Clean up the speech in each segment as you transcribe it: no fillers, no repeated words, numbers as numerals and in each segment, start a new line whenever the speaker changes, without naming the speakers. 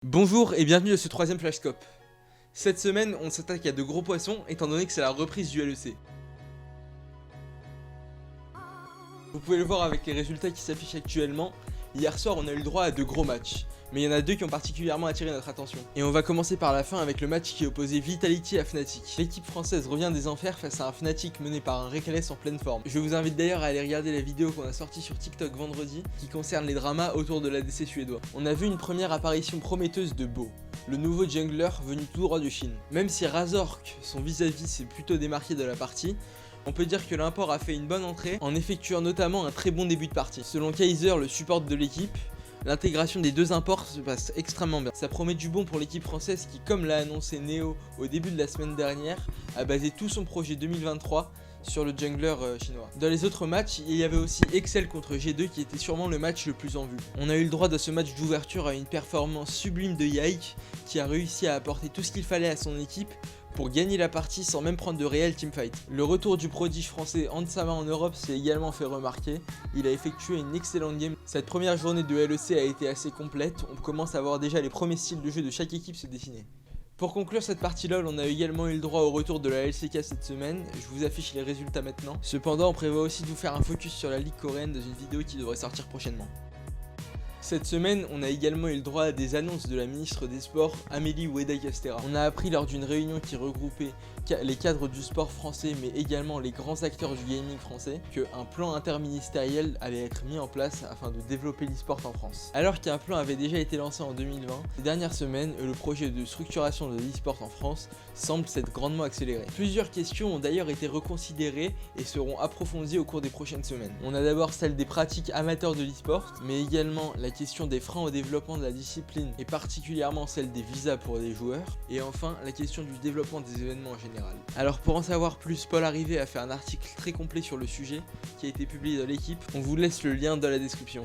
Bonjour et bienvenue à ce troisième Flashscope. Cette semaine, on s'attaque à de gros poissons étant donné que c'est la reprise du LEC. Vous pouvez le voir avec les résultats qui s'affichent actuellement. Hier soir, on a eu le droit à de gros matchs, mais il y en a deux qui ont particulièrement attiré notre attention. Et on va commencer par la fin avec le match qui opposait Vitality à Fnatic. L'équipe française revient des enfers face à un Fnatic mené par un Reckless en pleine forme. Je vous invite d'ailleurs à aller regarder la vidéo qu'on a sortie sur TikTok vendredi qui concerne les dramas autour de l'ADC suédois. On a vu une première apparition prometteuse de Bo, le nouveau jungler venu tout droit de Chine. Même si Razork, son vis-à-vis, s'est plutôt démarqué de la partie, on peut dire que l'import a fait une bonne entrée en effectuant notamment un très bon début de partie. Selon Kaiser, le support de l'équipe, l'intégration des deux imports se passe extrêmement bien. Ça promet du bon pour l'équipe française qui, comme l'a annoncé Neo au début de la semaine dernière, a basé tout son projet 2023 sur le jungler chinois. Dans les autres matchs, il y avait aussi Excel contre G2 qui était sûrement le match le plus en vue. On a eu le droit de ce match d'ouverture à une performance sublime de Yike qui a réussi à apporter tout ce qu'il fallait à son équipe pour gagner la partie sans même prendre de réel teamfight. Le retour du prodige français Hansama en Europe s'est également fait remarquer. Il a effectué une excellente game. Cette première journée de LEC a été assez complète. On commence à voir déjà les premiers styles de jeu de chaque équipe se dessiner. Pour conclure cette partie LoL, on a également eu le droit au retour de la LCK cette semaine. Je vous affiche les résultats maintenant. Cependant, on prévoit aussi de vous faire un focus sur la ligue coréenne dans une vidéo qui devrait sortir prochainement. Cette semaine, on a également eu le droit à des annonces de la ministre des Sports, Amélie Ouéda-Castera. On a appris lors d'une réunion qui regroupait les cadres du sport français mais également les grands acteurs du gaming français qu'un plan interministériel allait être mis en place afin de développer l'e-sport en France. Alors qu'un plan avait déjà été lancé en 2020, ces dernières semaines, le projet de structuration de l'e-sport en France semble s'être grandement accéléré. Plusieurs questions ont d'ailleurs été reconsidérées et seront approfondies au cours des prochaines semaines. On a d'abord celle des pratiques amateurs de l'e-sport, mais également la question des freins au développement de la discipline et particulièrement celle des visas pour les joueurs, et enfin la question du développement des événements en général. Alors pour en savoir plus, Paul Arrivé a fait un article très complet sur le sujet qui a été publié dans l'équipe, on vous laisse le lien dans la description.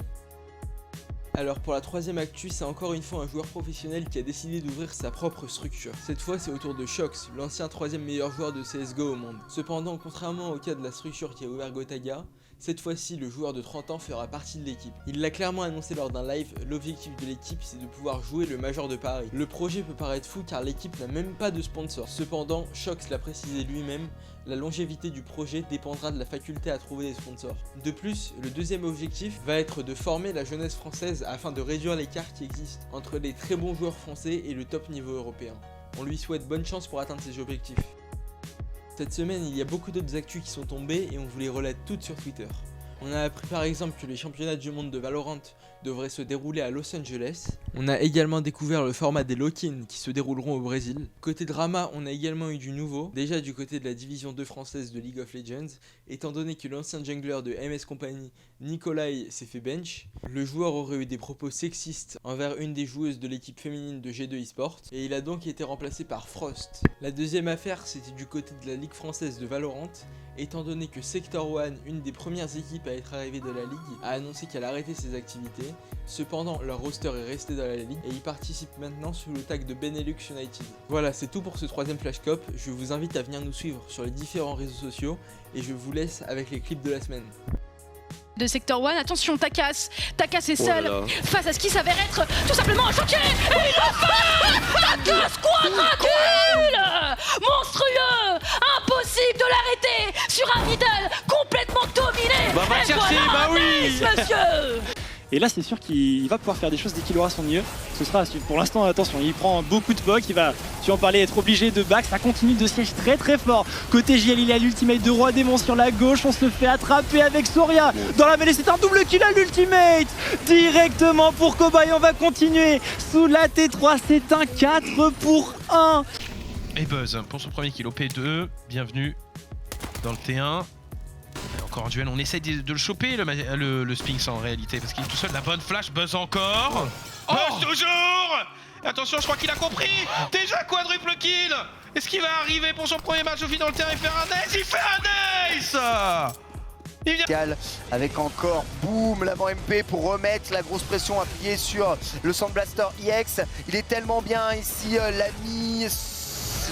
Alors pour la troisième actu, c'est encore une fois un joueur professionnel qui a décidé d'ouvrir sa propre structure. Cette fois c'est au tour de Shox, l'ancien troisième meilleur joueur de CSGO au monde. Cependant, contrairement au cas de la structure qui a ouvert Gotaga, cette fois-ci, le joueur de 30 ans fera partie de l'équipe. Il l'a clairement annoncé lors d'un live, l'objectif de l'équipe c'est de pouvoir jouer le Major de Paris. Le projet peut paraître fou car l'équipe n'a même pas de sponsor. Cependant, Shox l'a précisé lui-même, la longévité du projet dépendra de la faculté à trouver des sponsors. De plus, le deuxième objectif va être de former la jeunesse française afin de réduire l'écart qui existe entre les très bons joueurs français et le top niveau européen. On lui souhaite bonne chance pour atteindre ses objectifs. Cette semaine, il y a beaucoup d'autres actus qui sont tombées et on vous les relate toutes sur Twitter. On a appris par exemple que les championnats du monde de Valorant devraient se dérouler à Los Angeles. On a également découvert le format des lock-in qui se dérouleront au Brésil. Côté drama, on a également eu du nouveau, déjà du côté de la division 2 française de League of Legends, étant donné que l'ancien jungler de MS Company, Nikolai, s'est fait bench. Le joueur aurait eu des propos sexistes envers une des joueuses de l'équipe féminine de G2 eSport, et il a donc été remplacé par Frost. La deuxième affaire, c'était du côté de la Ligue française de Valorant, étant donné que Sector One, une des premières équipes à être arrivée de la ligue, a annoncé qu'elle arrêtait ses activités. Cependant, leur roster est resté dans la ligue et ils participent maintenant sous le tag de Benelux United. Voilà, c'est tout pour ce troisième Flashscope. Je vous invite à venir nous suivre sur les différents réseaux sociaux et je vous laisse avec les clips de la semaine.
De Sector One, attention, Takas est seul face à ce qui s'avère être tout simplement un chantier. Et il le fait. Takas quadracule, monstrueux, impossible de l'arrêter sur un middle complètement dominé.
Bah va chercher,
voilà
bah oui
monsieur.
Et là c'est sûr qu'il va pouvoir faire des choses dès qu'il aura son mieux. Ce sera pour l'instant, attention, il prend beaucoup de poke, il va, tu en parlais, être obligé de back. Ça continue de siège très fort. Côté JL, il a l'ultimate de Roi Démon sur la gauche. On se fait attraper avec Soria. Dans la mêlée, c'est un double kill à l'ultimate. Directement pour Cobay, on va continuer. Sous la T3, c'est un 4 pour 1.
Et Buzz pour son premier kill au P2. Bienvenue dans le T1. Encore un duel, on essaye de le choper le Sphinx en réalité parce qu'il est tout seul. La bonne flash, Buzz encore. Buzz toujours. Attention, je crois qu'il a compris. Déjà quadruple kill. Est-ce qu'il va arriver pour son premier match au final terrain et faire un ace? Il fait un ace. Il vient...
Avec encore, boum, l'avant MP pour remettre la grosse pression appuyée sur le Sand Blaster EX. Il est tellement bien ici, l'ami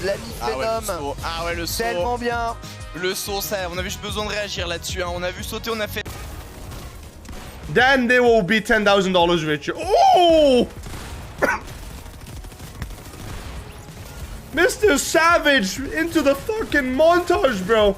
Venom.
Ah ouais, le saut.
Tellement bien.
Le saut, ça, on avait juste besoin de réagir là-dessus. Hein. On a vu sauter, on a fait...
Then they will be $10,000 rich. Oh! Mr. Savage into the fucking montage, bro.